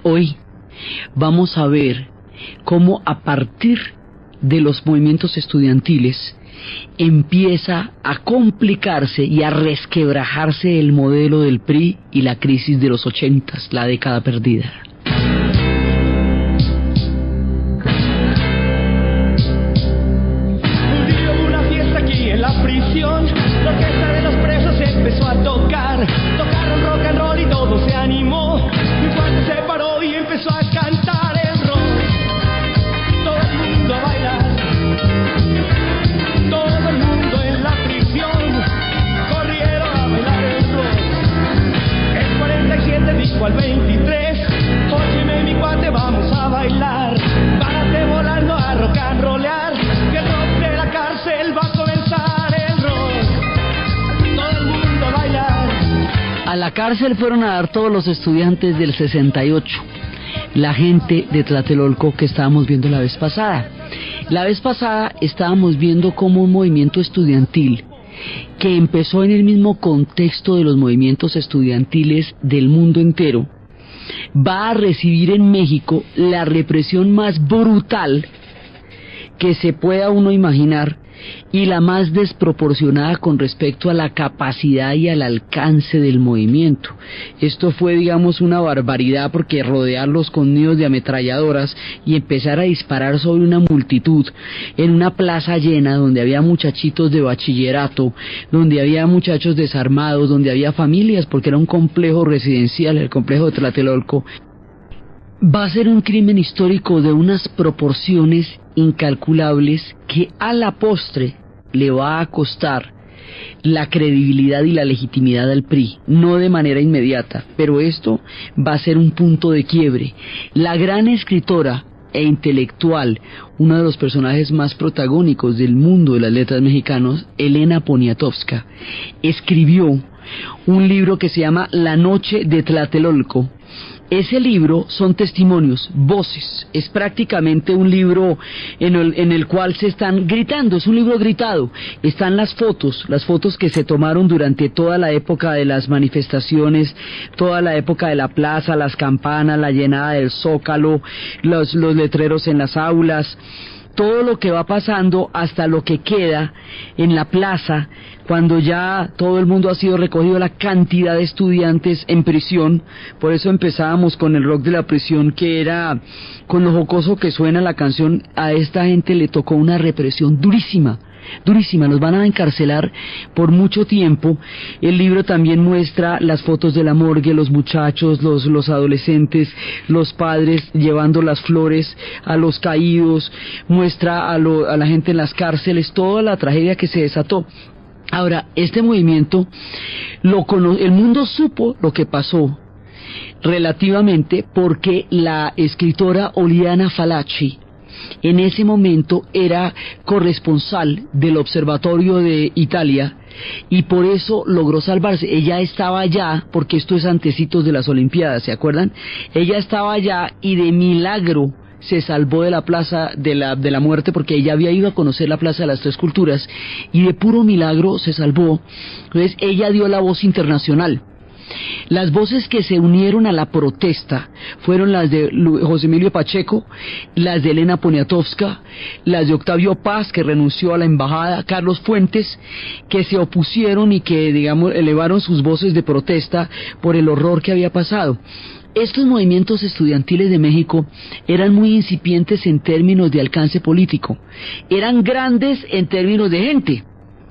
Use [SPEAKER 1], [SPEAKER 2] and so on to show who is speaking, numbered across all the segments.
[SPEAKER 1] Hoy vamos a ver cómo a partir de los movimientos estudiantiles empieza a complicarse y a resquebrajarse el modelo del PRI y la crisis de los 80s, la década perdida.
[SPEAKER 2] Un día hubo una fiesta aquí en la prisión, la orquesta de los presos empezó a tocar, tocaron rock and roll y todo se animó, mi cuate se paró y empezó a cantar el rock, todo el mundo a bailar. Todo el mundo en la prisión corrieron a bailar el rock. El 47 dijo al 23, óyeme mi cuate, vamos a bailar. Párate volando a rock and rollear, que el rock de la cárcel va a comenzar el rock. Todo el mundo a bailar.
[SPEAKER 1] A la cárcel fueron a dar todos los estudiantes del 68, la gente de Tlatelolco que estábamos viendo la vez pasada. La vez pasada estábamos viendo cómo un movimiento estudiantil que empezó en el mismo contexto de los movimientos estudiantiles del mundo entero va a recibir en México la represión más brutal que se pueda uno imaginar y la más desproporcionada con respecto a la capacidad y al alcance del movimiento. Esto fue, digamos, una barbaridad, porque rodearlos con nidos de ametralladoras y empezar a disparar sobre una multitud en una plaza llena donde había muchachitos de bachillerato, donde había muchachos desarmados, donde había familias, porque era un complejo residencial, el complejo de Tlatelolco, va a ser un crimen histórico de unas proporciones incalculables que a la postre le va a costar la credibilidad y la legitimidad al PRI, no de manera inmediata, pero esto va a ser un punto de quiebre. La gran escritora e intelectual, uno de los personajes más protagónicos del mundo de las letras mexicanos, Elena Poniatowska, escribió un libro que se llama La noche de Tlatelolco. Ese libro son testimonios, voces, es prácticamente un libro en el cual se están gritando, es un libro gritado, están las fotos que se tomaron durante toda la época de las manifestaciones, toda la época de la plaza, las campanas, la llenada del Zócalo, los letreros en las aulas, todo lo que va pasando hasta lo que queda en la plaza, cuando ya todo el mundo ha sido recogido, la cantidad de estudiantes en prisión. Por eso empezábamos con el rock de la prisión, que era, con lo jocoso que suena la canción, a esta gente le tocó una represión durísima, los van a encarcelar por mucho tiempo. El libro también muestra las fotos de la morgue, los muchachos, los adolescentes, los padres llevando las flores a los caídos, muestra a la gente en las cárceles, toda la tragedia que se desató. Ahora, este movimiento, el mundo supo lo que pasó relativamente porque la escritora Oriana Fallaci en ese momento era corresponsal del Observatorio de Italia y por eso logró salvarse. Ella estaba allá, porque esto es antecitos de las Olimpiadas, ¿se acuerdan? Ella estaba allá y de milagro se salvó de la plaza de la muerte, porque ella había ido a conocer la Plaza de las Tres Culturas y de puro milagro se salvó. Entonces ella dio la voz internacional. Las voces que se unieron a la protesta fueron las de José Emilio Pacheco, las de Elena Poniatowska, las de Octavio Paz, que renunció a la embajada, Carlos Fuentes, que se opusieron y que, digamos, elevaron sus voces de protesta por el horror que había pasado. Estos movimientos estudiantiles de México eran muy incipientes en términos de alcance político, eran grandes en términos de gente.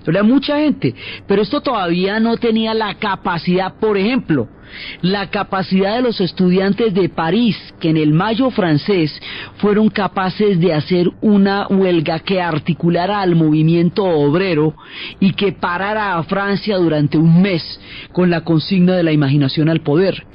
[SPEAKER 1] Era mucha gente, pero esto todavía no tenía la capacidad, por ejemplo, la capacidad de los estudiantes de París, que en el Mayo francés fueron capaces de hacer una huelga que articulara al movimiento obrero y que parara a Francia durante un mes con la consigna de la imaginación al poder.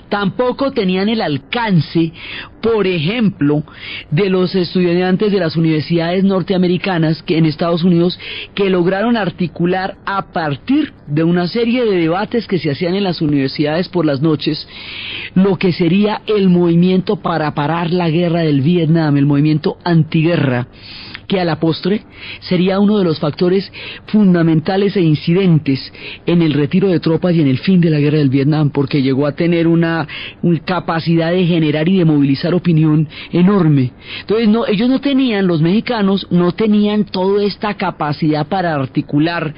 [SPEAKER 1] Tampoco tenían el alcance, por ejemplo, de los estudiantes de las universidades norteamericanas que en Estados Unidos, que lograron articular a partir de una serie de debates que se hacían en las universidades por las noches, lo que sería el movimiento para parar la guerra del Vietnam, el movimiento antiguerra. que a la postre sería uno de los factores fundamentales e incidentes en el retiro de tropas y en el fin de la guerra del Vietnam, porque llegó a tener una capacidad de generar y de movilizar opinión enorme. Entonces ellos no tenían, los mexicanos no tenían toda esta capacidad para articular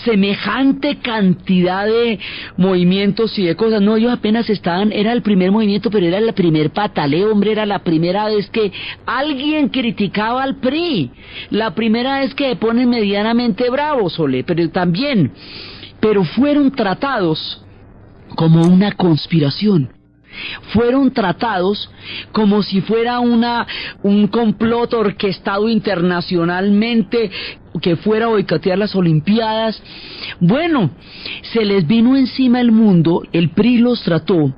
[SPEAKER 1] semejante cantidad de movimientos y de cosas. No, ellos apenas estaban, era el primer movimiento, pero era el primer pataleo, hombre, era la primera vez que alguien criticaba al PRI, la primera vez que se ponen medianamente bravos, Ole, pero fueron tratados como una conspiración. Fueron tratados como si fuera un complot orquestado internacionalmente que fuera a boicotear las Olimpiadas. Bueno, se les vino encima el mundo, el PRI los trató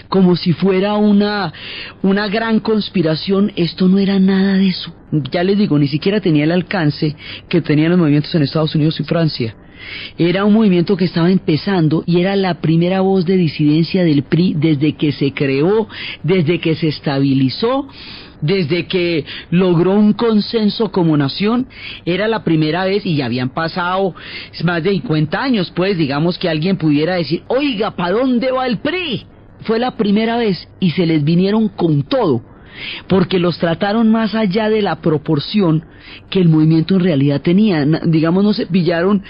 [SPEAKER 1] como si fuera una gran conspiración. Esto no era nada de eso. Ya les digo, ni siquiera tenía el alcance que tenían los movimientos en Estados Unidos y Francia. Era un movimiento que estaba empezando y era la primera voz de disidencia del PRI desde que se creó, desde que se estabilizó, desde que logró un consenso como nación. Era la primera vez, y ya habían pasado más de 50 años, pues digamos que alguien pudiera decir, oiga, ¿para dónde va el PRI? Fue la primera vez y se les vinieron con todo, porque los trataron más allá de la proporción que el movimiento en realidad tenía. Digamos, no se pillaron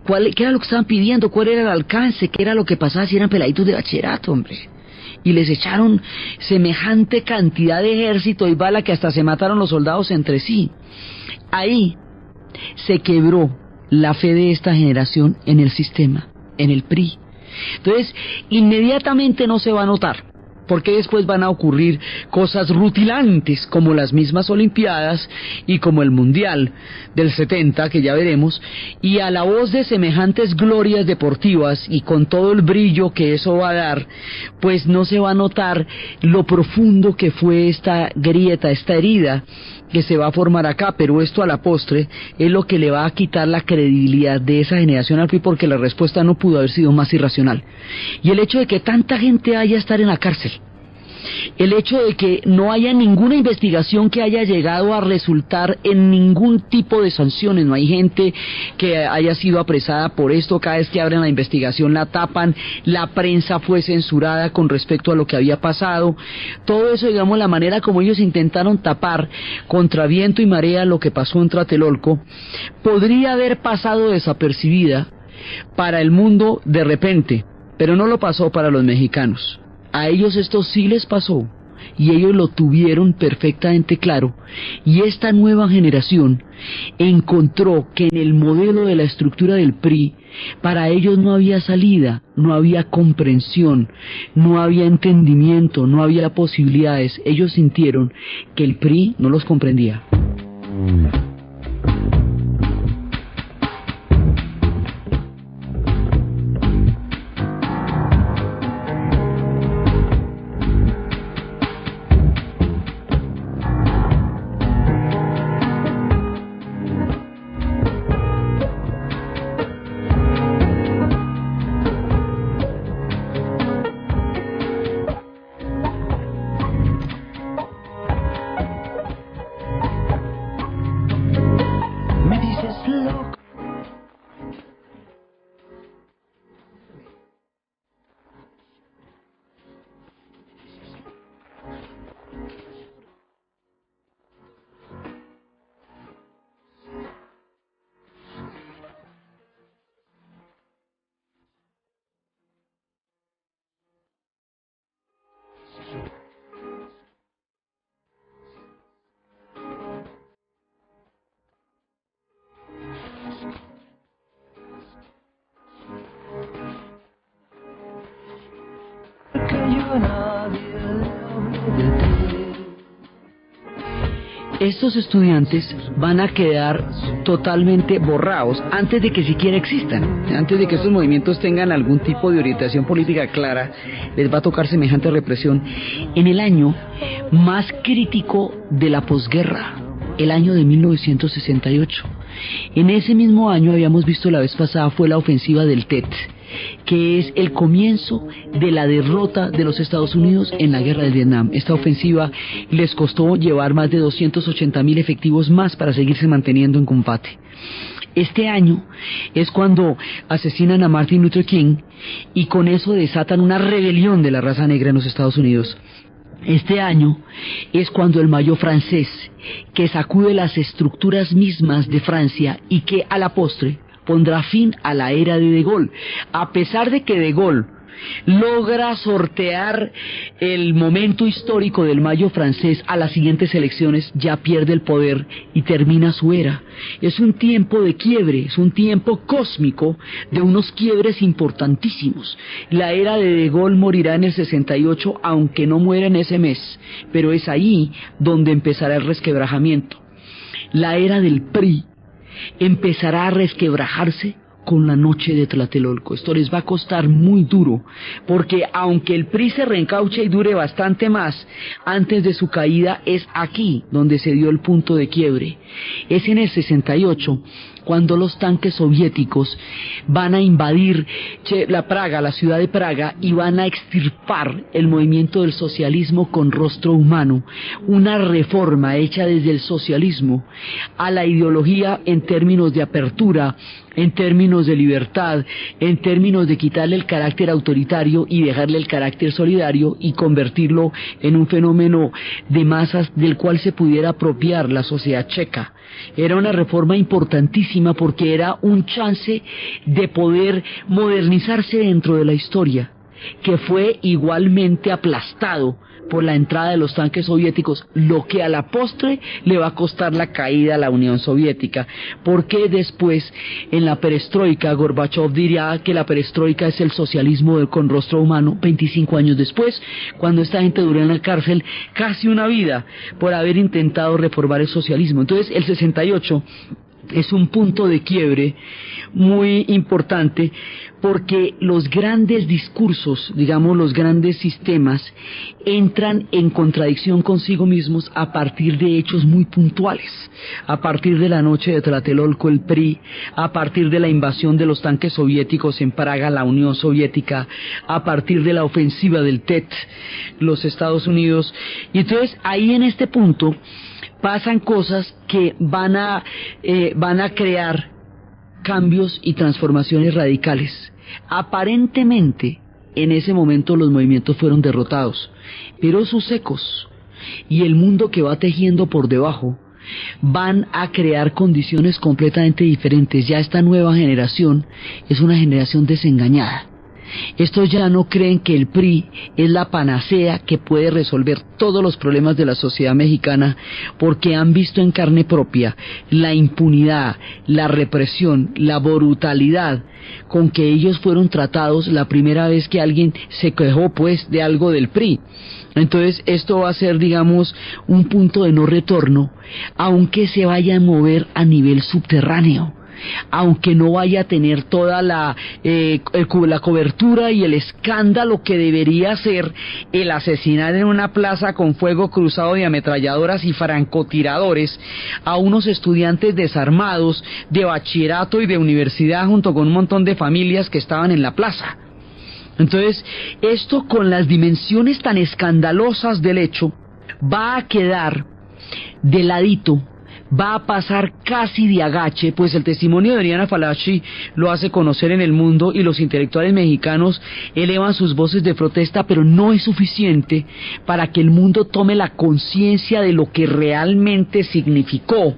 [SPEAKER 1] qué era lo que estaban pidiendo, cuál era el alcance, qué era lo que pasaba si eran peladitos de bachillerato, hombre. Y les echaron semejante cantidad de ejército y bala que hasta se mataron los soldados entre sí. Ahí se quebró la fe de esta generación en el sistema, en el PRI. Entonces, inmediatamente no se va a notar, porque después van a ocurrir cosas rutilantes como las mismas Olimpiadas y como el Mundial del 70, que ya veremos, y a la voz de semejantes glorias deportivas y con todo el brillo que eso va a dar, pues no se va a notar lo profundo que fue esta grieta, esta herida que se va a formar acá. Pero esto a la postre es lo que le va a quitar la credibilidad de esa generación al PRI, porque la respuesta no pudo haber sido más irracional. Y el hecho de que tanta gente haya estar en la cárcel, el hecho de que no haya ninguna investigación que haya llegado a resultar en ningún tipo de sanciones, no hay gente que haya sido apresada por esto, cada vez que abren la investigación la tapan, la prensa fue censurada con respecto a lo que había pasado, todo eso, digamos, la manera como ellos intentaron tapar contra viento y marea lo que pasó en Tlatelolco, podría haber pasado desapercibida para el mundo de repente, pero no lo pasó para los mexicanos. A ellos esto sí les pasó, y ellos lo tuvieron perfectamente claro, y esta nueva generación encontró que en el modelo de la estructura del PRI, para ellos no había salida, no había comprensión, no había entendimiento, no había posibilidades. Ellos sintieron que el PRI no los comprendía. Estos estudiantes van a quedar totalmente borrados antes de que siquiera existan, antes de que estos movimientos tengan algún tipo de orientación política clara. Les va a tocar semejante represión en el año más crítico de la posguerra, el año de 1968. En ese mismo año, habíamos visto la vez pasada, fue la ofensiva del Tet, que es el comienzo de la derrota de los Estados Unidos en la guerra de Vietnam. Esta ofensiva les costó llevar más de 280.000 efectivos más para seguirse manteniendo en combate. Este año es cuando asesinan a Martin Luther King y con eso desatan una rebelión de la raza negra en los Estados Unidos. Este año es cuando el Mayo francés, que sacude las estructuras mismas de Francia y que a la postre pondrá fin a la era de Gaulle, a pesar de que de Gaulle logra sortear el momento histórico del Mayo francés. A las siguientes elecciones ya pierde el poder y termina su era. Es un tiempo de quiebre, es un tiempo cósmico de unos quiebres importantísimos. La era de Gaulle morirá en el 68, aunque no muera en ese mes, pero es ahí donde empezará el resquebrajamiento. La era del PRI empezará a resquebrajarse con la noche de Tlatelolco. Esto les va a costar muy duro, porque aunque el PRI se reencauche y dure bastante más, antes de su caída es aquí donde se dio el punto de quiebre. Es en el 68 cuando los tanques soviéticos van a invadir la Praga, la ciudad de Praga, y van a extirpar el movimiento del socialismo con rostro humano, una reforma hecha desde el socialismo a la ideología en términos de apertura, en términos de libertad, en términos de quitarle el carácter autoritario y dejarle el carácter solidario y convertirlo en un fenómeno de masas del cual se pudiera apropiar la sociedad checa. Era una reforma importantísima porque era un chance de poder modernizarse dentro de la historia, que fue igualmente aplastado por la entrada de los tanques soviéticos, lo que a la postre le va a costar la caída a la Unión Soviética, porque después en la perestroika Gorbachov diría que la perestroika es el socialismo con rostro humano. 25 años después, cuando esta gente duró en la cárcel casi una vida por haber intentado reformar el socialismo. Entonces el 68 es un punto de quiebre muy importante, porque los grandes discursos, digamos los grandes sistemas, entran en contradicción consigo mismos a partir de hechos muy puntuales, a partir de la noche de Tlatelolco, el PRI, a partir de la invasión de los tanques soviéticos en Praga, la Unión Soviética, a partir de la ofensiva del Tet, los Estados Unidos. Y entonces ahí en este punto pasan cosas que van a crear cambios y transformaciones radicales. Aparentemente, en ese momento los movimientos fueron derrotados, pero sus ecos y el mundo que va tejiendo por debajo van a crear condiciones completamente diferentes. Ya esta nueva generación es una generación desengañada. Estos ya no creen que el PRI es la panacea que puede resolver todos los problemas de la sociedad mexicana, porque han visto en carne propia la impunidad, la represión, la brutalidad con que ellos fueron tratados la primera vez que alguien se quejó pues de algo del PRI. Entonces esto va a ser, digamos, un punto de no retorno, aunque se vaya a mover a nivel subterráneo, aunque no vaya a tener toda la cobertura y el escándalo que debería ser el asesinar en una plaza con fuego cruzado de ametralladoras y francotiradores a unos estudiantes desarmados de bachillerato y de universidad junto con un montón de familias que estaban en la plaza. Entonces, esto con las dimensiones tan escandalosas del hecho va a quedar de ladito, va a pasar casi de agache, pues el testimonio de Oriana Fallaci lo hace conocer en el mundo y los intelectuales mexicanos elevan sus voces de protesta, pero no es suficiente para que el mundo tome la conciencia de lo que realmente significó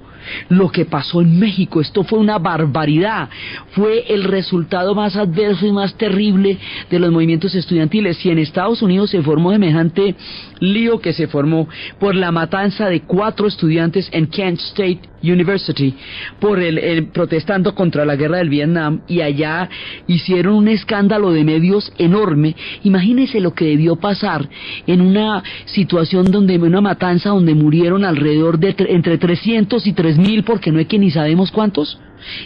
[SPEAKER 1] lo que pasó en México. Esto fue una barbaridad, fue el resultado más adverso y más terrible de los movimientos estudiantiles. Si en Estados Unidos se formó semejante lío que se formó por la matanza de 4 estudiantes en Kent State University por protestando contra la guerra del Vietnam, y allá hicieron un escándalo de medios enorme, imagínense lo que debió pasar en una situación donde una matanza donde murieron alrededor de entre 300 y 3.000, porque no es que ni sabemos cuántos,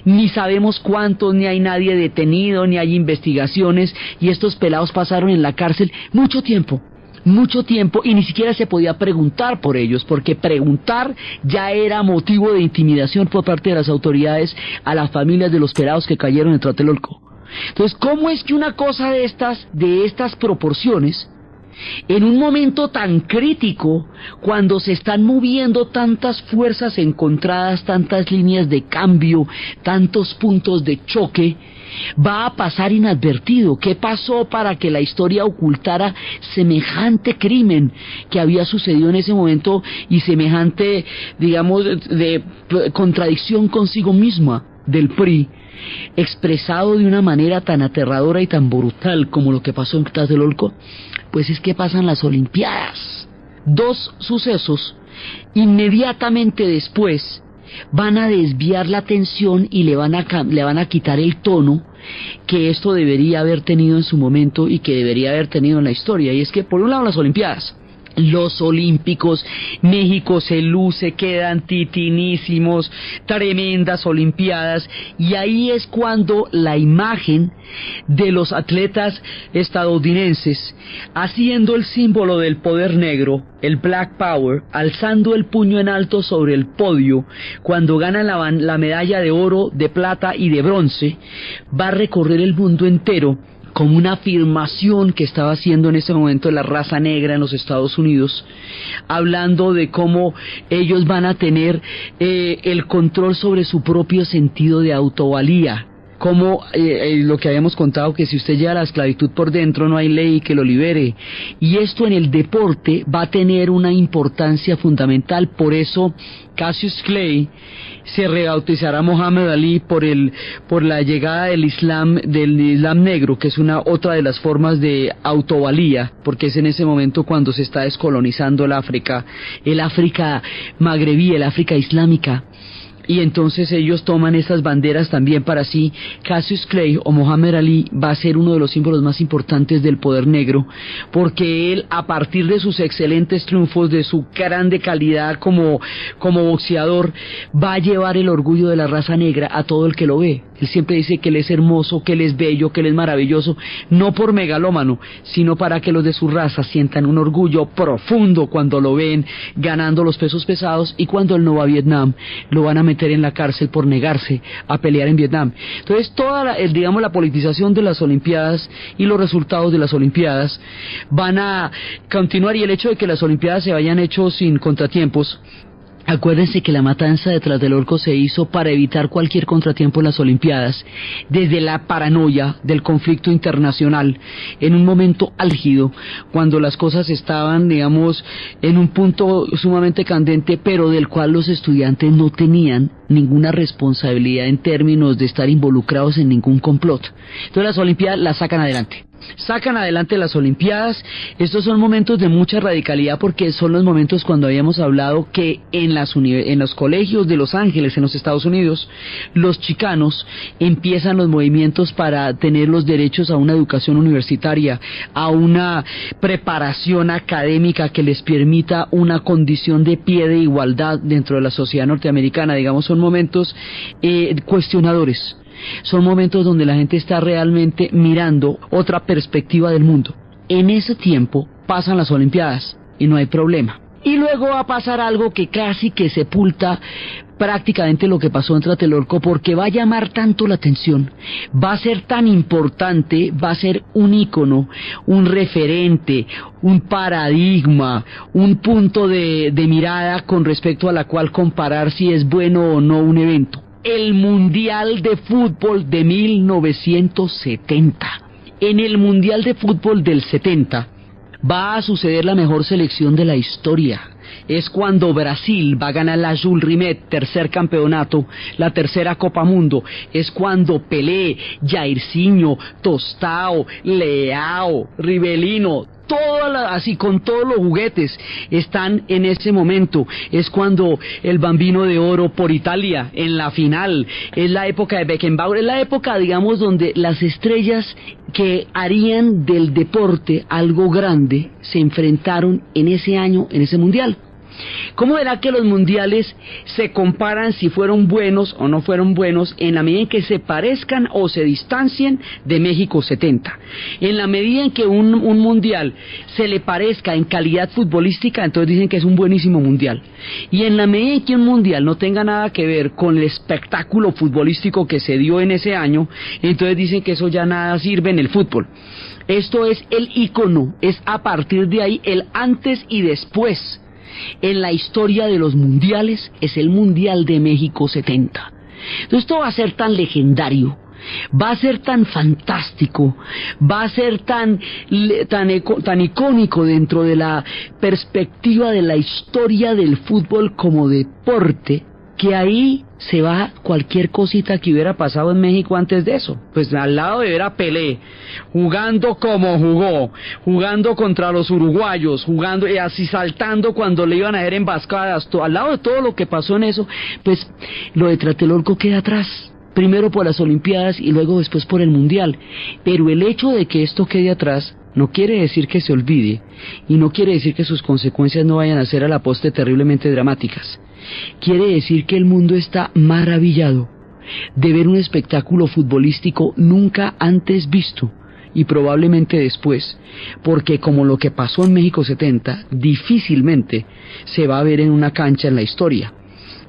[SPEAKER 1] ni hay nadie detenido, ni hay investigaciones, y estos pelados pasaron en la cárcel mucho tiempo, y ni siquiera se podía preguntar por ellos, porque preguntar ya era motivo de intimidación por parte de las autoridades a las familias de los pelados que cayeron en Tlatelolco. Entonces, ¿cómo es que una cosa de estas proporciones, en un momento tan crítico, cuando se están moviendo tantas fuerzas encontradas, tantas líneas de cambio, tantos puntos de choque, va a pasar inadvertido? ¿Qué pasó para que la historia ocultara semejante crimen que había sucedido en ese momento y semejante, digamos, de contradicción consigo misma del PRI, expresado de una manera tan aterradora y tan brutal como lo que pasó en Tlatelolco? Pues es que pasan las Olimpiadas. Dos sucesos inmediatamente después van a desviar la atención y le van a quitar el tono que esto debería haber tenido en su momento y que debería haber tenido en la historia. Y es que, por un lado, las Olimpiadas, los olímpicos, México se luce, quedan titinísimos, tremendas Olimpiadas, y ahí es cuando la imagen de los atletas estadounidenses haciendo el símbolo del poder negro, el Black Power, alzando el puño en alto sobre el podio cuando ganan la medalla de oro, de plata y de bronce, va a recorrer el mundo entero como una afirmación que estaba haciendo en ese momento la raza negra en los Estados Unidos, hablando de cómo ellos van a tener el control sobre su propio sentido de autovalía, como lo que habíamos contado, que si usted lleva la esclavitud por dentro no hay ley que lo libere, y esto en el deporte va a tener una importancia fundamental. Por eso Cassius Clay se rebautizará Muhammad Ali por la llegada del Islam negro, que es otra de las formas de autovalía, porque es en ese momento cuando se está descolonizando el África magrebí, el África islámica. Y entonces ellos toman esas banderas también para sí. Cassius Clay o Muhammad Ali va a ser uno de los símbolos más importantes del poder negro, porque él, a partir de sus excelentes triunfos, de su grande calidad como boxeador, va a llevar el orgullo de la raza negra a todo el que lo ve. Él siempre dice que él es hermoso, que él es bello, que él es maravilloso, no por megalómano, sino para que los de su raza sientan un orgullo profundo cuando lo ven ganando los pesos pesados, y cuando él no va a Vietnam, lo van a meter en la cárcel por negarse a pelear en Vietnam. Entonces toda la politización de las Olimpiadas y los resultados de las Olimpiadas van a continuar, y el hecho de que las Olimpiadas se hayan hecho sin contratiempos. Acuérdense que la matanza de Tlatelolco se hizo para evitar cualquier contratiempo en las Olimpiadas, desde la paranoia del conflicto internacional, en un momento álgido, cuando las cosas estaban, digamos, en un punto sumamente candente, pero del cual los estudiantes no tenían ninguna responsabilidad en términos de estar involucrados en ningún complot. Entonces las Olimpiadas las sacan adelante. Sacan adelante las Olimpiadas. Estos son momentos de mucha radicalidad, porque son los momentos cuando habíamos hablado que en los colegios de Los Ángeles, en los Estados Unidos, los chicanos empiezan los movimientos para tener los derechos a una educación universitaria, a una preparación académica que les permita una condición de pie de igualdad dentro de la sociedad norteamericana. Digamos, son momentos cuestionadores. Son momentos donde la gente está realmente mirando otra perspectiva del mundo. En ese tiempo pasan las Olimpiadas y no hay problema. Y luego va a pasar algo que casi que sepulta prácticamente lo que pasó en Tlatelolco, porque va a llamar tanto la atención, va a ser tan importante, va a ser un ícono, un referente, un paradigma, un punto de mirada con respecto a la cual comparar si es bueno o no un evento. El Mundial de Fútbol de 1970. En el Mundial de Fútbol del 70 va a suceder la mejor selección de la historia. Es cuando Brasil va a ganar la Jules Rimet, tercer campeonato, la tercera Copa Mundo. Es cuando Pelé, Jairzinho, Tostao, Leao, Rivelino, así con todos los juguetes están en ese momento. Es cuando el Bambino de Oro por Italia en la final. Es la época de Beckenbauer, es la época, digamos, donde las estrellas que harían del deporte algo grande se enfrentaron en ese año, en ese mundial. ¿Cómo verá que los mundiales se comparan si fueron buenos o no fueron buenos en la medida en que se parezcan o se distancien de México 70? En la medida en que un mundial se le parezca en calidad futbolística, entonces dicen que es un buenísimo mundial. Y en la medida en que un mundial no tenga nada que ver con el espectáculo futbolístico que se dio en ese año, entonces dicen que eso ya nada sirve en el fútbol. Esto es el ícono, es a partir de ahí el antes y después. En la historia de los mundiales es el Mundial de México 70. Entonces esto va a ser tan legendario, va a ser tan fantástico, va a ser tan icónico dentro de la perspectiva de la historia del fútbol como deporte, que ahí se va cualquier cosita que hubiera pasado en México antes de eso. Pues al lado de ver a Pelé, jugando como jugó, jugando contra los uruguayos, jugando y así saltando cuando le iban a hacer emboscadas, al lado de todo lo que pasó en eso, pues lo de Tlatelolco queda atrás. Primero por las Olimpiadas y luego después por el Mundial. Pero el hecho de que esto quede atrás no quiere decir que se olvide y no quiere decir que sus consecuencias no vayan a ser a la postre terriblemente dramáticas. Quiere decir que el mundo está maravillado de ver un espectáculo futbolístico nunca antes visto y probablemente después, porque como lo que pasó en México 70, difícilmente se va a ver en una cancha en la historia.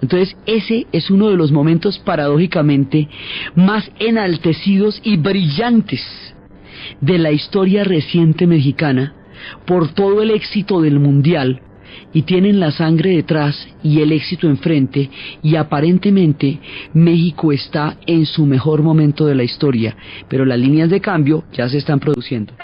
[SPEAKER 1] Entonces ese es uno de los momentos paradójicamente más enaltecidos y brillantes de la historia reciente mexicana por todo el éxito del Mundial, y tienen la sangre detrás y el éxito enfrente, y aparentemente México está en su mejor momento de la historia, pero las líneas de cambio ya se están produciendo.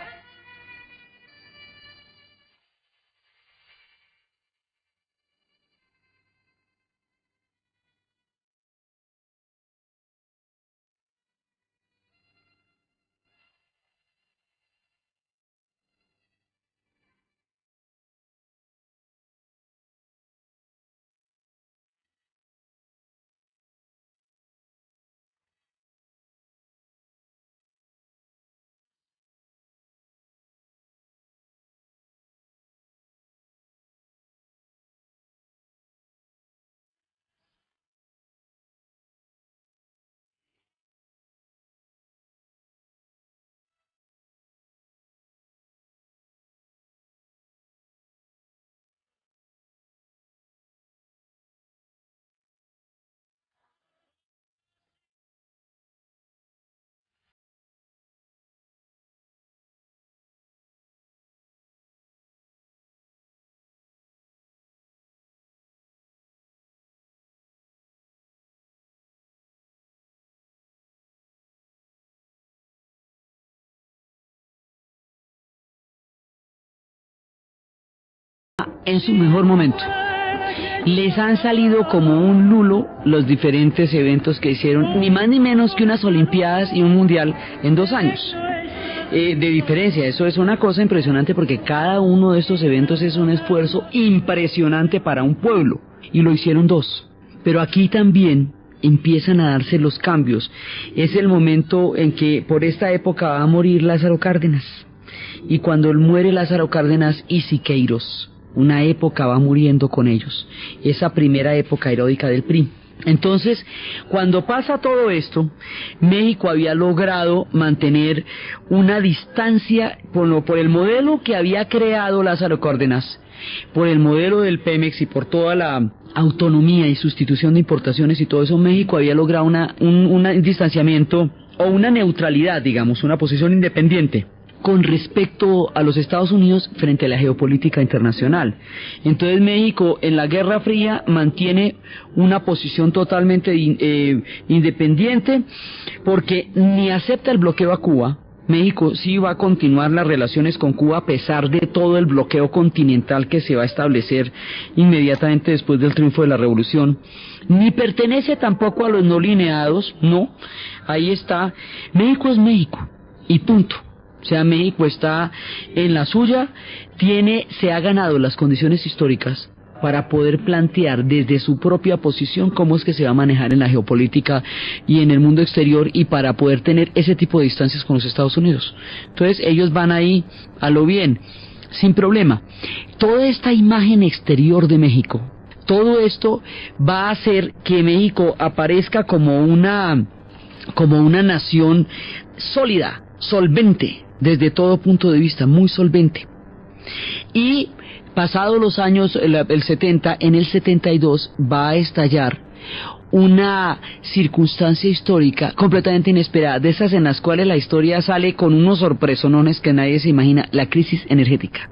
[SPEAKER 1] En su mejor momento. Les han salido como un lulo los diferentes eventos que hicieron, ni más ni menos que unas Olimpiadas y un Mundial en 2 años de diferencia. Eso es una cosa impresionante, porque cada uno de estos eventos es un esfuerzo impresionante para un pueblo, y lo hicieron 2. Pero aquí también empiezan a darse los cambios. Es el momento en que por esta época va a morir Lázaro Cárdenas, y cuando muere Lázaro Cárdenas y Siqueiros, una época va muriendo con ellos, esa primera época heroica del PRI. Entonces, cuando pasa todo esto, México había logrado mantener una distancia por el modelo que había creado Lázaro Cárdenas, por el modelo del Pemex y por toda la autonomía y sustitución de importaciones y todo eso. México había logrado un distanciamiento o una neutralidad, digamos, una posición independiente con respecto a los Estados Unidos frente a la geopolítica internacional. Entonces México en la Guerra Fría mantiene una posición totalmente independiente, porque ni acepta el bloqueo a Cuba. México sí va a continuar las relaciones con Cuba a pesar de todo el bloqueo continental que se va a establecer inmediatamente después del triunfo de la revolución. Ni pertenece tampoco a los no lineados, no, ahí está. México es México y punto. O sea, México está en la suya, se ha ganado las condiciones históricas para poder plantear desde su propia posición cómo es que se va a manejar en la geopolítica y en el mundo exterior, y para poder tener ese tipo de distancias con los Estados Unidos. Entonces ellos van ahí a lo bien. sin problema. Toda esta imagen exterior de México, todo esto va a hacer que México aparezca como una nación sólida, solvente, desde todo punto de vista, muy solvente. Y pasados los años, el 70, en el 72 va a estallar una circunstancia histórica completamente inesperada, de esas en las cuales la historia sale con unos sorpresonones que nadie se imagina: la crisis energética.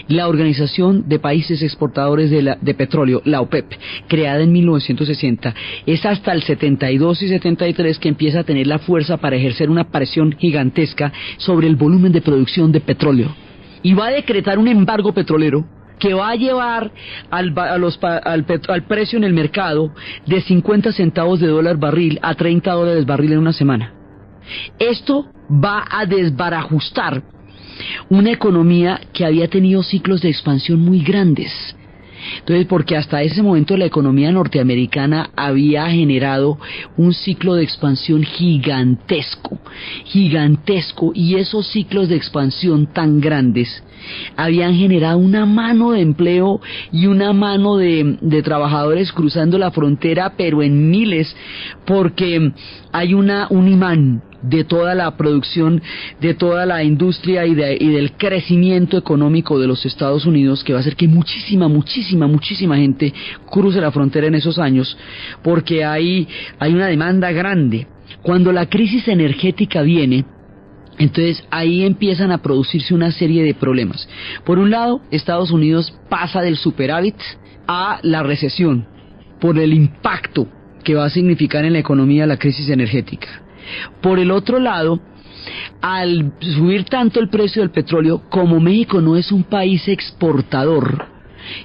[SPEAKER 1] La Organización de Países Exportadores de Petróleo, la OPEP, creada en 1960, es hasta el 72 y 73 que empieza a tener la fuerza para ejercer una presión gigantesca sobre el volumen de producción de petróleo, y va a decretar un embargo petrolero que va a llevar al precio en el mercado de 50 centavos de dólar barril a 30 dólares barril en una semana. Esto va a desbarajustar una economía que había tenido ciclos de expansión muy grandes. Entonces, porque hasta ese momento la economía norteamericana había generado un ciclo de expansión gigantesco, y esos ciclos de expansión tan grandes habían generado una mano de empleo y una mano de trabajadores cruzando la frontera, pero en miles, porque hay un imán de toda la producción, de toda la industria y del crecimiento económico de los Estados Unidos, que va a hacer que muchísima gente cruce la frontera en esos años, porque hay una demanda grande. Cuando la crisis energética viene, entonces ahí empiezan a producirse una serie de problemas. Por un lado, Estados Unidos pasa del superávit a la recesión por el impacto que va a significar en la economía la crisis energética. Por el otro lado, al subir tanto el precio del petróleo, como México no es un país exportador,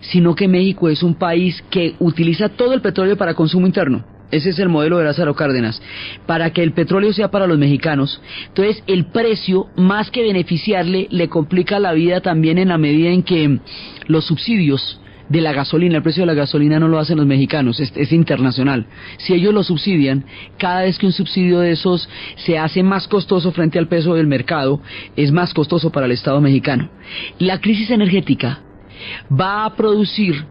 [SPEAKER 1] sino que México es un país que utiliza todo el petróleo para consumo interno. Ese es el modelo de Lázaro Cárdenas, para que el petróleo sea para los mexicanos. Entonces el precio, más que beneficiarle, le complica la vida también, en la medida en que los subsidios de la gasolina, el precio de la gasolina no lo hacen los mexicanos, es internacional. Si ellos lo subsidian, cada vez que un subsidio de esos se hace más costoso frente al peso del mercado, es más costoso para el Estado mexicano. La crisis energética va a producir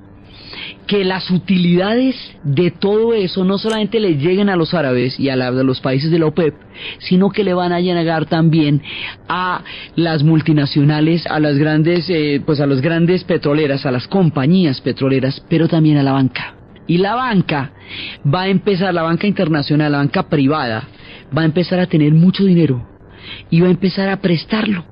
[SPEAKER 1] que las utilidades de todo eso no solamente le lleguen a los árabes y a los países de la OPEP, sino que le van a llegar también a las multinacionales, a las grandes, a las grandes petroleras, a las compañías petroleras, pero también a la banca. Y la banca va a empezar, la banca internacional, la banca privada, va a empezar a tener mucho dinero y va a empezar a prestarlo,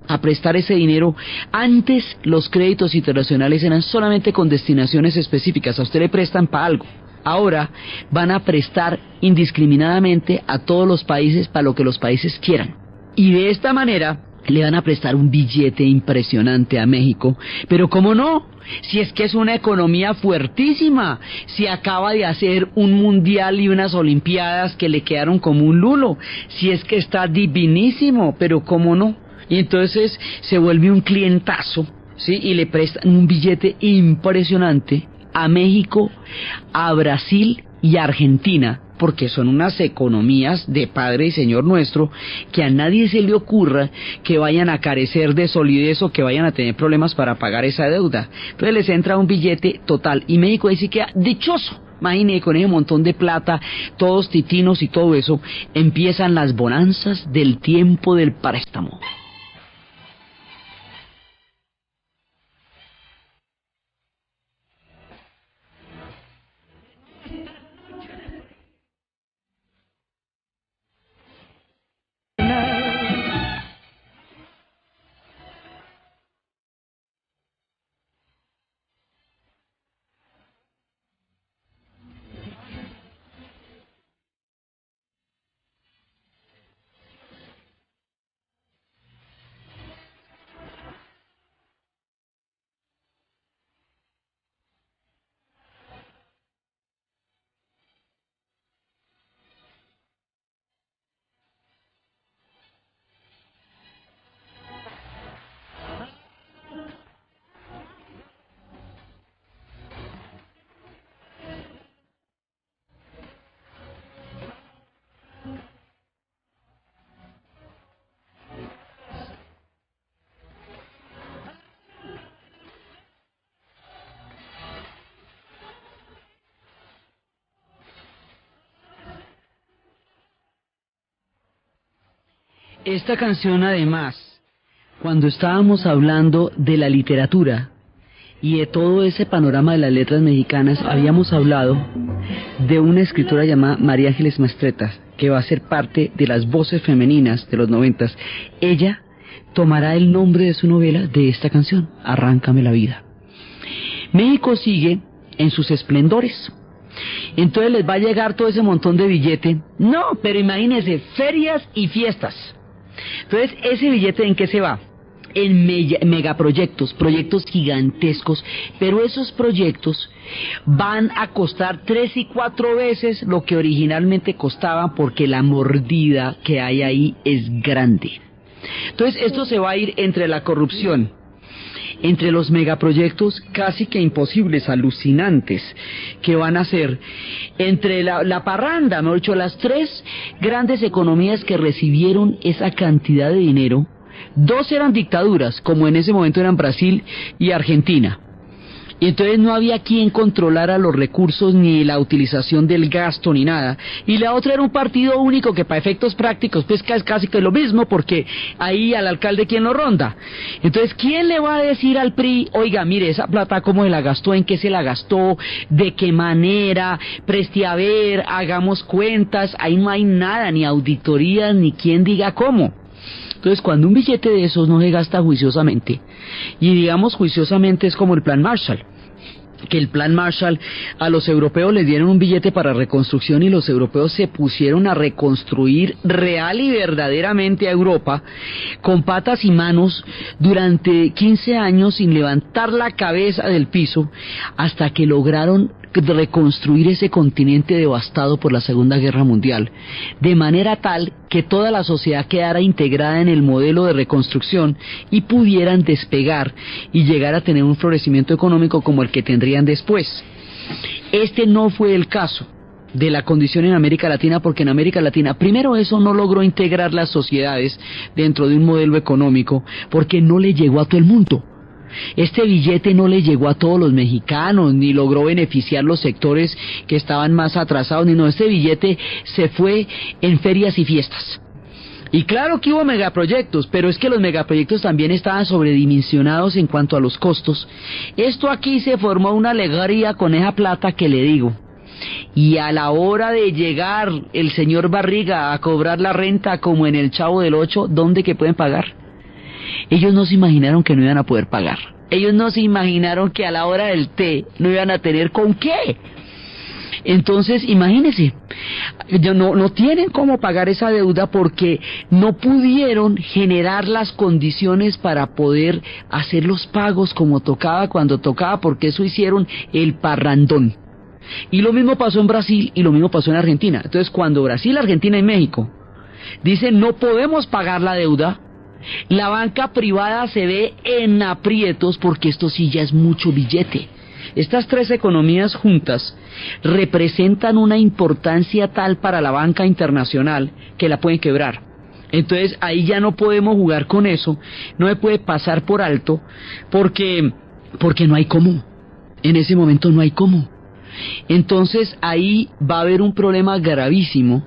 [SPEAKER 1] a prestar ese dinero. Antes los créditos internacionales eran solamente con destinaciones específicas, a usted le prestan para algo. Ahora van a prestar indiscriminadamente a todos los países para lo que los países quieran. Y de esta manera le van a prestar un billete impresionante a México. Pero ¿cómo no? Si es que es una economía fuertísima, si acaba de hacer un mundial y unas olimpiadas que le quedaron como un lulo, si es que está divinísimo, pero ¿cómo no? Y entonces se vuelve un clientazo, ¿sí? Y le prestan un billete impresionante a México, a Brasil y a Argentina, porque son unas economías de Padre y Señor nuestro, que a nadie se le ocurra que vayan a carecer de solidez o que vayan a tener problemas para pagar esa deuda. Entonces les entra un billete total, y México ahí sí queda dichoso. Imagínate, con ese montón de plata, todos titinos y todo eso, empiezan las bonanzas del tiempo del préstamo. Esta canción, además, cuando estábamos hablando de la literatura y de todo ese panorama de las letras mexicanas, habíamos hablado de una escritora llamada María Ángeles Mastretta, que va a ser parte de las voces femeninas de los 90. Ella tomará el nombre de su novela de esta canción, Arráncame la vida. México sigue en sus esplendores. Entonces les va a llegar todo ese montón de billete. No, pero imagínense, ferias y fiestas. Entonces, ¿ese billete en qué se va? En megaproyectos, proyectos gigantescos, pero esos proyectos van a costar 3 y 4 veces lo que originalmente costaban, porque la mordida que hay ahí es grande. Entonces, esto se va a ir entre la corrupción, entre los megaproyectos casi que imposibles, alucinantes, que van a ser, entre la parranda, mejor dicho, las 3 grandes economías que recibieron esa cantidad de dinero. 2 eran dictaduras, como en ese momento eran Brasil y Argentina. Y entonces no había quien controlara los recursos, ni la utilización del gasto, ni nada. Y la otra era un partido único que para efectos prácticos pues casi que lo mismo, porque ahí al alcalde quien lo ronda. Entonces, ¿quién le va a decir al PRI, oiga, mire, esa plata cómo se la gastó, en qué se la gastó, de qué manera, preste a ver, hagamos cuentas? Ahí no hay nada, ni auditoría, ni quien diga cómo. Entonces, cuando un billete de esos no se gasta juiciosamente, y digamos juiciosamente es como el Plan Marshall, que el Plan Marshall, a los europeos les dieron un billete para reconstrucción y los europeos se pusieron a reconstruir real y verdaderamente a Europa con patas y manos durante 15 años sin levantar la cabeza del piso, hasta que lograron reconstruir ese continente devastado por la Segunda Guerra Mundial, de manera tal que toda la sociedad quedara integrada en el modelo de reconstrucción y pudieran despegar y llegar a tener un florecimiento económico como el que tendrían después. Este no fue el caso de la condición en América Latina, porque en América Latina, primero, eso no logró integrar las sociedades dentro de un modelo económico, porque no le llegó a todo el mundo. Este billete no le llegó a todos los mexicanos, ni logró beneficiar los sectores que estaban más atrasados, ni no, este billete se fue en ferias y fiestas. Y claro que hubo megaproyectos, pero es que los megaproyectos también estaban sobredimensionados en cuanto a los costos. Esto aquí se formó una alegoría con esa plata que le digo. Y a la hora de llegar el señor Barriga a cobrar la renta como en el Chavo del Ocho, ¿dónde que pueden pagar? Ellos no se imaginaron que no iban a poder pagar. Ellos no se imaginaron que a la hora del té no iban a tener con qué. Entonces, imagínense, no tienen cómo pagar esa deuda porque no pudieron generar las condiciones para poder hacer los pagos como tocaba, cuando tocaba, porque eso hicieron el parrandón. Y lo mismo pasó en Brasil y lo mismo pasó en Argentina. Entonces, cuando Brasil, Argentina y México dicen no podemos pagar la deuda, la banca privada se ve en aprietos, porque esto sí ya es mucho billete. Estas 3 economías juntas representan una importancia tal para la banca internacional que la pueden quebrar. Entonces ahí ya no podemos jugar con eso, no se puede pasar por alto, porque no hay cómo. En ese momento no hay cómo. Entonces ahí va a haber un problema gravísimo,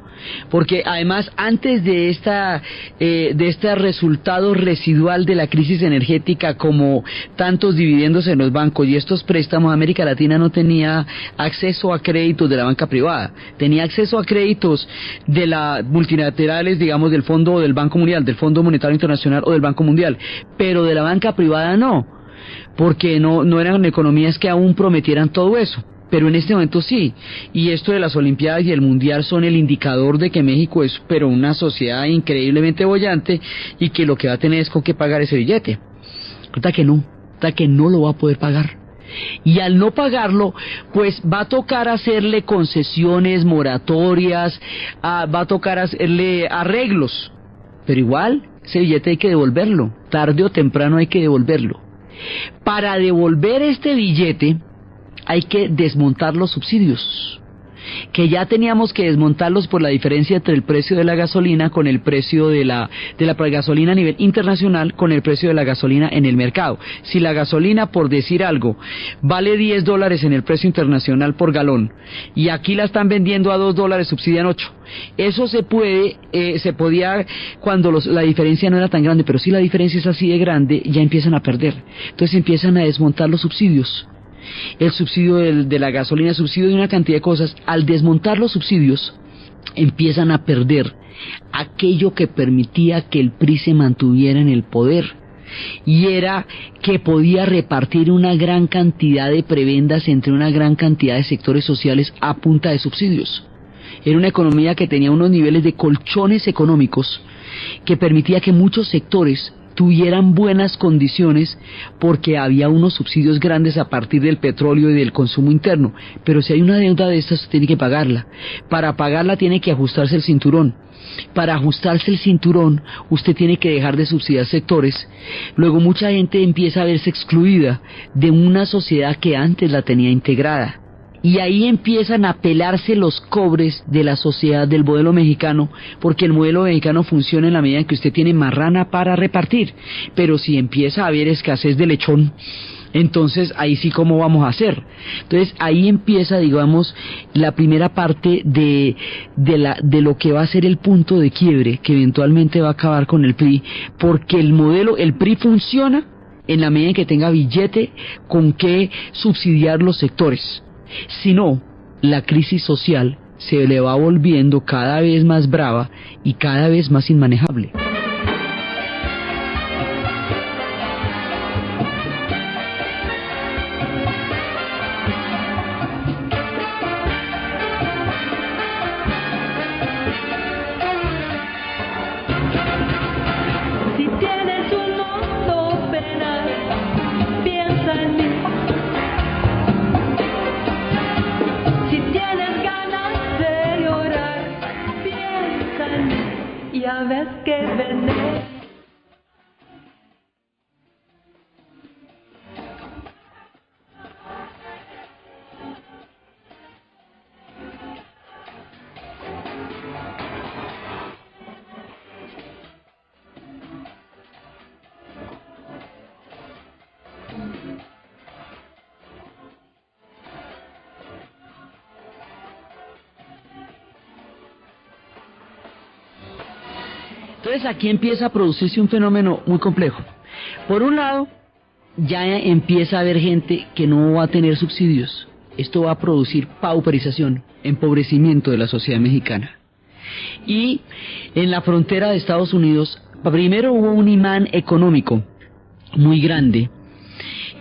[SPEAKER 1] porque además antes de este resultado residual de la crisis energética, como tantos dividendos en los bancos y estos préstamos, América Latina no tenía acceso a créditos de la banca privada, tenía acceso a créditos de las multilaterales, digamos, del Fondo del Banco Mundial, del Fondo Monetario Internacional o del Banco Mundial, pero de la banca privada no, porque no eran economías que aún prometieran todo eso. Pero en este momento sí, y esto de las Olimpiadas y el Mundial son el indicador de que México es pero una sociedad increíblemente boyante, y que lo que va a tener es con qué pagar ese billete. Hasta que no lo va a poder pagar. Y al no pagarlo, pues va a tocar hacerle concesiones, moratorias, va a tocar hacerle arreglos. Pero igual, ese billete hay que devolverlo, tarde o temprano hay que devolverlo. Para devolver este billete hay que desmontar los subsidios. que ya teníamos que desmontarlos por la diferencia entre el precio de la gasolina con el precio de la gasolina a nivel internacional con el precio de la gasolina en el mercado. Si la gasolina, por decir algo, vale $10 en el precio internacional por galón y aquí la están vendiendo a $2, subsidian 8. Eso se podía cuando la diferencia no era tan grande, pero si la diferencia es así de grande, ya empiezan a perder. Entonces empiezan a desmontar los subsidios. El subsidio de la gasolina, el subsidio de una cantidad de cosas. Al desmontar los subsidios, empiezan a perder aquello que permitía que el PRI se mantuviera en el poder. Y era que podía repartir una gran cantidad de prebendas entre una gran cantidad de sectores sociales a punta de subsidios. Era una economía que tenía unos niveles de colchones económicos que permitía que muchos sectores tuvieran buenas condiciones porque había unos subsidios grandes a partir del petróleo y del consumo interno. Pero si hay una deuda de estas, usted tiene que pagarla. Para pagarla tiene que ajustarse el cinturón. Para ajustarse el cinturón, usted tiene que dejar de subsidiar sectores. Luego mucha gente empieza a verse excluida de una sociedad que antes la tenía integrada. Y ahí empiezan a pelarse los cobres de la sociedad del modelo mexicano, porque el modelo mexicano funciona en la medida en que usted tiene marrana para repartir. Pero si empieza a haber escasez de lechón, entonces ahí sí, ¿cómo vamos a hacer? Entonces ahí empieza, digamos, la primera parte de lo que va a ser el punto de quiebre que eventualmente va a acabar con el PRI, porque el PRI funciona en la medida en que tenga billete con que subsidiar los sectores. Si no, la crisis social se le va volviendo cada vez más brava y cada vez más inmanejable. Entonces aquí empieza a producirse un fenómeno muy complejo. Por un lado, ya empieza a haber gente que no va a tener subsidios. Esto va a producir pauperización, empobrecimiento de la sociedad mexicana. Y en la frontera de Estados Unidos, primero hubo un imán económico muy grande,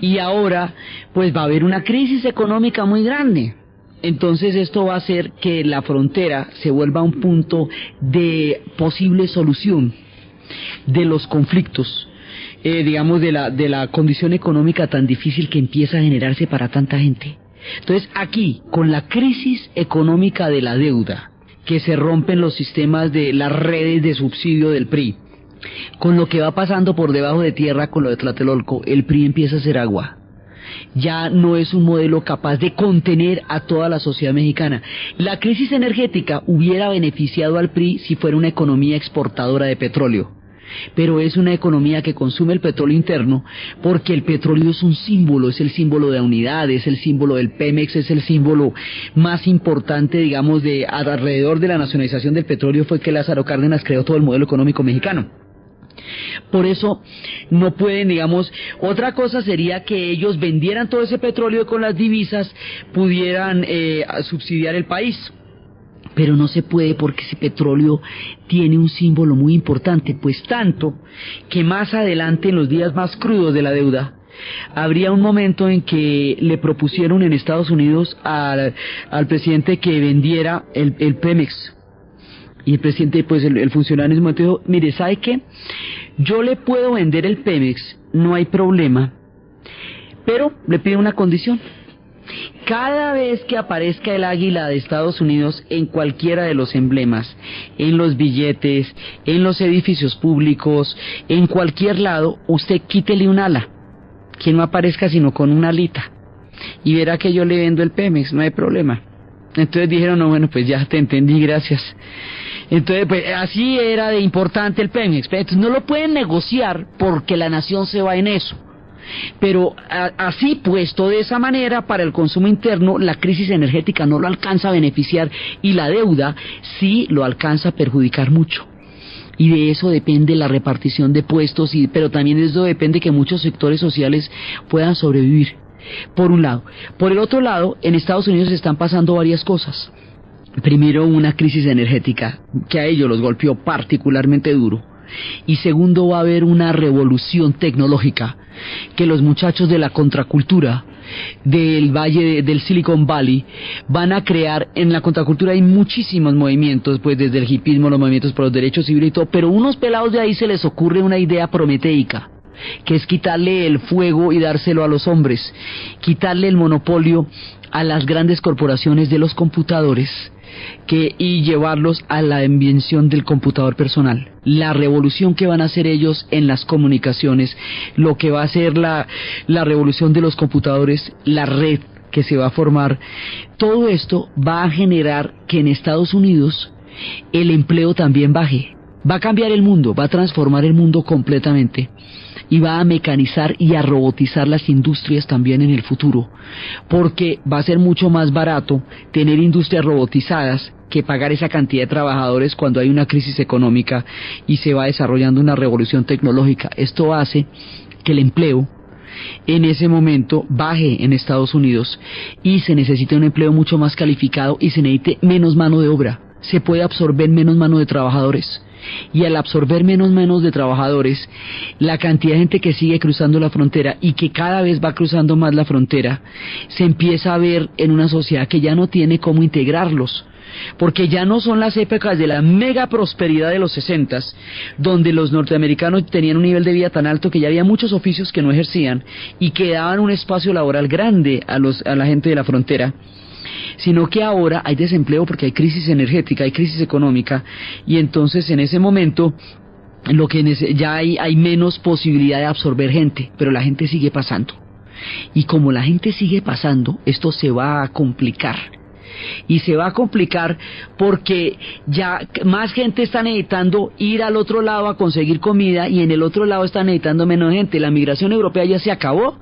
[SPEAKER 1] y ahora pues va a haber una crisis económica muy grande. Entonces esto va a hacer que la frontera se vuelva un punto de posible solución de los conflictos, digamos de la condición económica tan difícil que empieza a generarse para tanta gente. Entonces aquí, con la crisis económica de la deuda, que se rompen los sistemas de las redes de subsidio del PRI, con lo que va pasando por debajo de tierra con lo de Tlatelolco, el PRI empieza a hacer agua. Ya no es un modelo capaz de contener a toda la sociedad mexicana. La crisis energética hubiera beneficiado al PRI si fuera una economía exportadora de petróleo, pero es una economía que consume el petróleo interno, porque el petróleo es un símbolo, es el símbolo de la unidad, es el símbolo del Pemex, es el símbolo más importante, digamos, de alrededor de la nacionalización del petróleo fue que Lázaro Cárdenas creó todo el modelo económico mexicano. Por eso no pueden, digamos, otra cosa sería que ellos vendieran todo ese petróleo y con las divisas pudieran subsidiar el país. Pero no se puede, porque ese petróleo tiene un símbolo muy importante, pues tanto que más adelante, en los días más crudos de la deuda, habría un momento en que le propusieron en Estados Unidos al presidente que vendiera el Pemex. Y el presidente, pues el funcionario en ese momento dijo: mire, ¿sabe qué? Yo le puedo vender el Pemex, no hay problema, pero le pido una condición. Cada vez que aparezca el águila de Estados Unidos en cualquiera de los emblemas, en los billetes, en los edificios públicos, en cualquier lado, usted quítele un ala, que no aparezca sino con una alita, y verá que yo le vendo el Pemex, no hay problema. Entonces dijeron, no, bueno, pues ya te entendí, gracias. Entonces, pues así era de importante el Pemex. Entonces no lo pueden negociar porque la nación se va en eso. Pero así puesto de esa manera, para el consumo interno, la crisis energética no lo alcanza a beneficiar y la deuda sí lo alcanza a perjudicar mucho. Y de eso depende la repartición de puestos, pero también de eso depende que muchos sectores sociales puedan sobrevivir, por un lado. Por el otro lado, en Estados Unidos están pasando varias cosas. Primero, una crisis energética que a ellos los golpeó particularmente duro. Y segundo, va a haber una revolución tecnológica que los muchachos de la contracultura del valle del Silicon Valley van a crear. En la contracultura hay muchísimos movimientos, pues desde el hipismo, los movimientos por los derechos civiles y todo, pero unos pelados de ahí se les ocurre una idea prometeica, que es quitarle el fuego y dárselo a los hombres, quitarle el monopolio a las grandes corporaciones de los computadores y llevarlos a la invención del computador personal. La revolución que van a hacer ellos en las comunicaciones, lo que va a ser la revolución de los computadores, la red que se va a formar, todo esto va a generar que en Estados Unidos el empleo también baje. Va a cambiar el mundo, va a transformar el mundo completamente y va a mecanizar y a robotizar las industrias también en el futuro, porque va a ser mucho más barato tener industrias robotizadas que pagar esa cantidad de trabajadores cuando hay una crisis económica y se va desarrollando una revolución tecnológica. Esto hace que el empleo en ese momento baje en Estados Unidos y se necesite un empleo mucho más calificado y se necesite menos mano de obra, se puede absorber menos mano de trabajadores. Y al absorber menos de trabajadores, la cantidad de gente que sigue cruzando la frontera y que cada vez va cruzando más la frontera, se empieza a ver en una sociedad que ya no tiene cómo integrarlos, porque ya no son las épocas de la mega prosperidad de los 60s, donde los norteamericanos tenían un nivel de vida tan alto que ya había muchos oficios que no ejercían y que daban un espacio laboral grande a la gente de la frontera, sino que ahora hay desempleo porque hay crisis energética, hay crisis económica, y entonces en ese momento ya hay menos posibilidad de absorber gente, pero la gente sigue pasando. Y como la gente sigue pasando, esto se va a complicar. Y se va a complicar porque ya más gente está necesitando ir al otro lado a conseguir comida y en el otro lado está necesitando menos gente. La migración europea ya se acabó.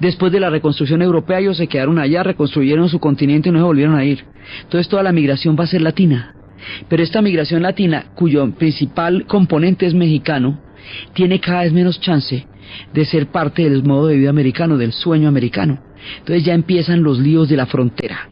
[SPEAKER 1] Después de la reconstrucción europea ellos se quedaron allá, reconstruyeron su continente y no se volvieron a ir. Entonces toda la migración va a ser latina. Pero esta migración latina, cuyo principal componente es mexicano, tiene cada vez menos chance de ser parte del modo de vida americano, del sueño americano. Entonces ya empiezan los líos de la frontera.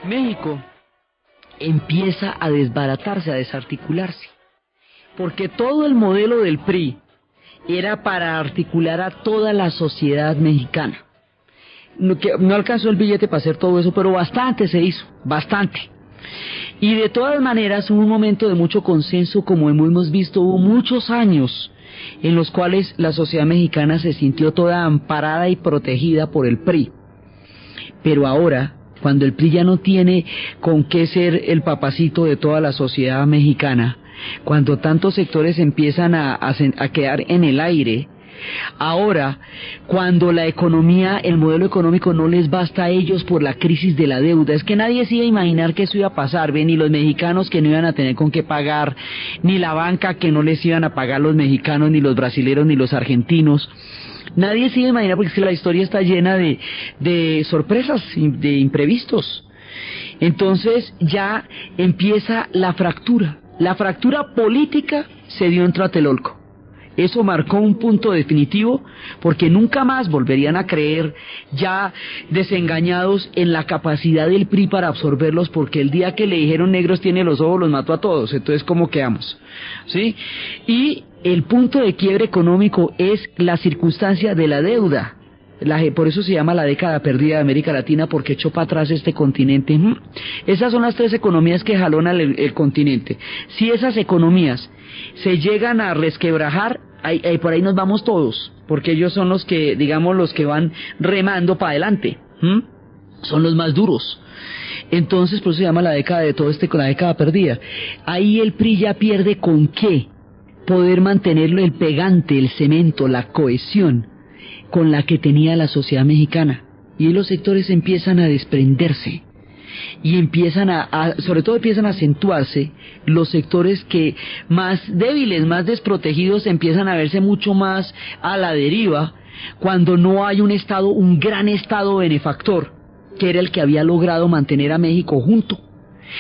[SPEAKER 1] México empieza a desbaratarse, a desarticularse, porque todo el modelo del PRI era para articular a toda la sociedad mexicana. No alcanzó el billete para hacer todo eso, pero bastante se hizo, bastante. Y de todas maneras hubo un momento de mucho consenso, como hemos visto, hubo muchos años en los cuales la sociedad mexicana se sintió toda amparada y protegida por el PRI. Pero ahora, cuando el PRI ya no tiene con qué ser el papacito de toda la sociedad mexicana, cuando tantos sectores empiezan a quedar en el aire Ahora, cuando la economía, el modelo económico no les basta a ellos por la crisis de la deuda, es que nadie se iba a imaginar que eso iba a pasar, ni los mexicanos que no iban a tener con qué pagar, ni la banca que no les iban a pagar los mexicanos, ni los brasileros, ni los argentinos. Nadie se iba a imaginar, porque es que la historia está llena de sorpresas, de imprevistos. Entonces ya empieza la fractura. La fractura política se dio en Tlatelolco. Eso marcó un punto definitivo, porque nunca más volverían a creer, ya desengañados, en la capacidad del PRI para absorberlos, porque el día que le dijeron negros tiene los ojos, los mató a todos. Entonces, ¿cómo quedamos? ¿Sí? Y el punto de quiebre económico es la circunstancia de la deuda. Por eso se llama la década perdida de América Latina, porque echó para atrás este continente. Esas son las tres economías que jalonan el continente. Si esas economías se llegan a resquebrajar, por ahí nos vamos todos, porque ellos son los que, digamos, los que van remando para adelante. Son los más duros. Entonces, por eso se llama la década de todo con la década perdida. Ahí el PRI ya pierde con qué poder mantenerlo, el pegante, el cemento, la cohesión con la que tenía la sociedad mexicana, y los sectores empiezan a desprenderse y empiezan sobre todo empiezan a acentuarse los sectores que más débiles, más desprotegidos, empiezan a verse mucho más a la deriva, cuando no hay un Estado, un gran Estado benefactor, que era el que había logrado mantener a México junto.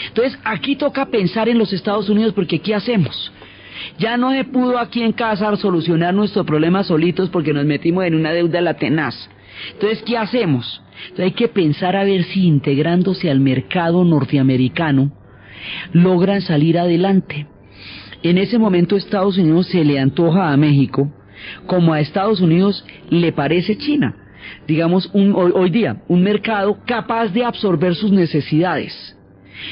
[SPEAKER 1] Entonces aquí toca pensar en los Estados Unidos, porque ¿qué hacemos? Ya no se pudo aquí en casa solucionar nuestros problemas solitos, porque nos metimos en una deuda la tenaz. Entonces, ¿qué hacemos? Entonces hay que pensar a ver si integrándose al mercado norteamericano logran salir adelante. En ese momento Estados Unidos se le antoja a México como a Estados Unidos le parece China. Digamos, hoy día, un mercado capaz de absorber sus necesidades.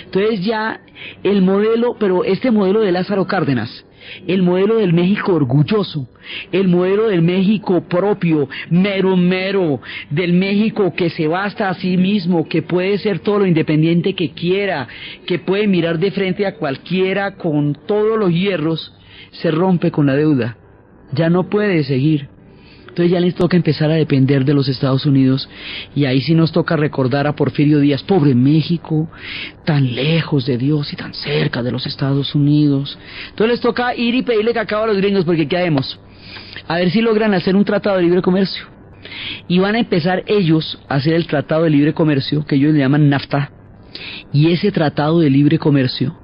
[SPEAKER 1] Entonces ya el modelo, pero este modelo de Lázaro Cárdenas, el modelo del México orgulloso, el modelo del México propio, mero, del México que se basta a sí mismo, que puede ser todo lo independiente que quiera, que puede mirar de frente a cualquiera con todos los hierros, se rompe con la deuda. Ya no puede seguir. Entonces ya les toca empezar a depender de los Estados Unidos, y ahí sí nos toca recordar a Porfirio Díaz, pobre México, tan lejos de Dios y tan cerca de los Estados Unidos. Entonces les toca ir y pedirle cacao a los gringos, porque ¿qué haremos? A ver si logran hacer un tratado de libre comercio. Y van a empezar ellos a hacer el tratado de libre comercio, que ellos le llaman NAFTA. Y ese tratado de libre comercio,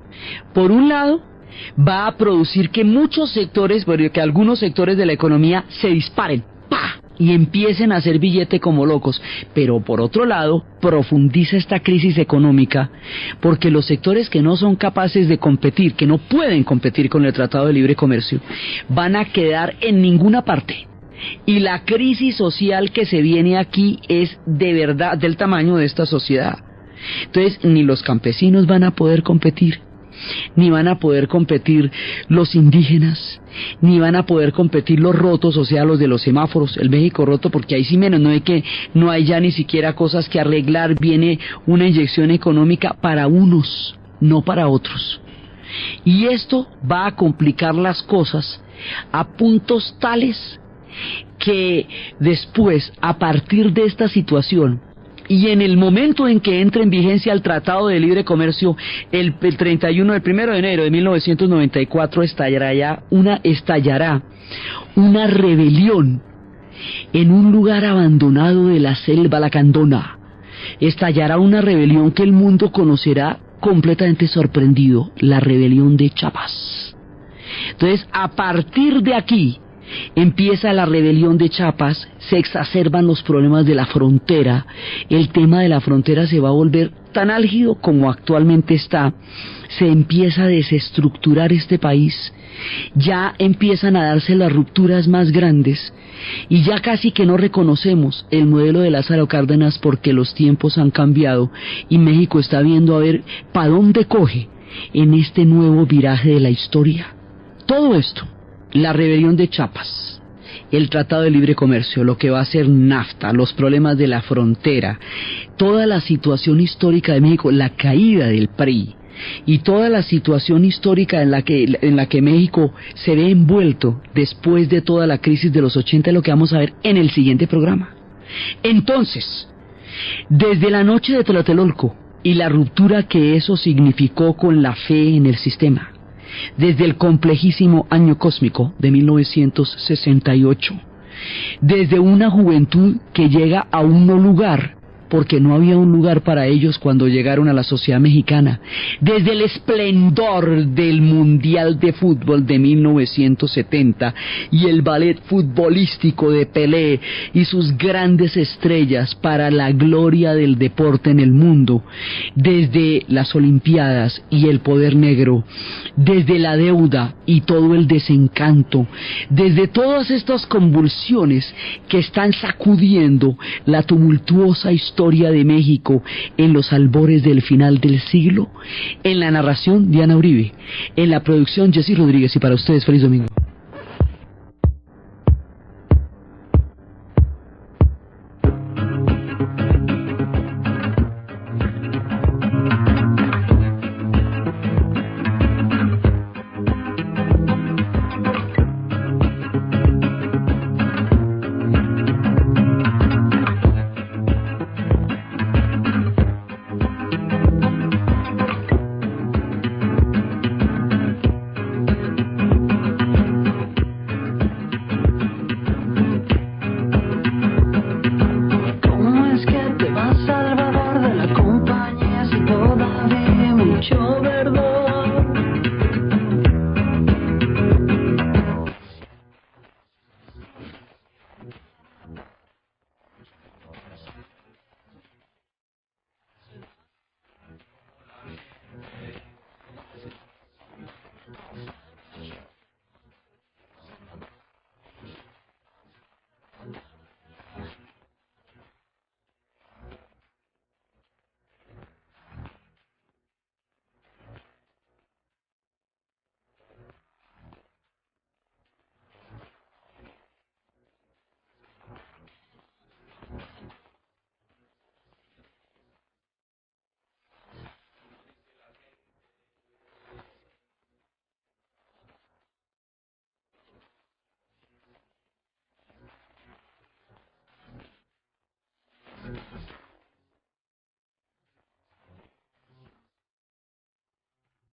[SPEAKER 1] por un lado, va a producir que muchos sectores, bueno, que algunos sectores de la economía se disparen, ¡pah!, y empiecen a hacer billete como locos. Pero por otro lado, profundiza esta crisis económica, porque los sectores que no son capaces de competir, que no pueden competir con el Tratado de Libre Comercio, van a quedar en ninguna parte. Y la crisis social que se viene aquí es de verdad del tamaño de esta sociedad. Entonces, ni los campesinos van a poder competir, ni van a poder competir los indígenas, ni van a poder competir los rotos, o sea, los de los semáforos, el México roto, porque ahí sí menos, no hay ya ni siquiera cosas que arreglar, viene una inyección económica para unos, no para otros. Y esto va a complicar las cosas a puntos tales que después, a partir de esta situación, y en el momento en que entre en vigencia el Tratado de Libre Comercio, el 1 de enero de 1994, estallará una rebelión en un lugar abandonado de la selva lacandona. Estallará una rebelión que el mundo conocerá completamente sorprendido, la rebelión de Chiapas. Entonces, a partir de aquí, empieza la rebelión de Chiapas, se exacerban los problemas de la frontera, el tema de la frontera se va a volver tan álgido como actualmente está, se empieza a desestructurar este país, ya empiezan a darse las rupturas más grandes, y ya casi que no reconocemos el modelo de Lázaro Cárdenas, porque los tiempos han cambiado, y México está viendo a ver para dónde coge en este nuevo viraje de la historia. Todo esto, la rebelión de Chiapas, el Tratado de Libre Comercio, lo que va a ser NAFTA, los problemas de la frontera, toda la situación histórica de México, la caída del PRI, y toda la situación histórica en la que México se ve envuelto después de toda la crisis de los 80 es lo que vamos a ver en el siguiente programa. Entonces, desde la noche de Tlatelolco y la ruptura que eso significó con la fe en el sistema, desde el complejísimo año cósmico de 1968, desde una juventud que llega a un no lugar, porque no había un lugar para ellos cuando llegaron a la sociedad mexicana, desde el esplendor del Mundial de Fútbol de 1970 y el ballet futbolístico de Pelé y sus grandes estrellas para la gloria del deporte en el mundo, desde las Olimpiadas y el poder negro, desde la deuda y todo el desencanto, desde todas estas convulsiones que están sacudiendo la tumultuosa historia de México en los albores del final del siglo. En la narración, Diana Uribe. En la producción, Jessy Rodríguez. Y para ustedes, feliz domingo.
[SPEAKER 3] Mucho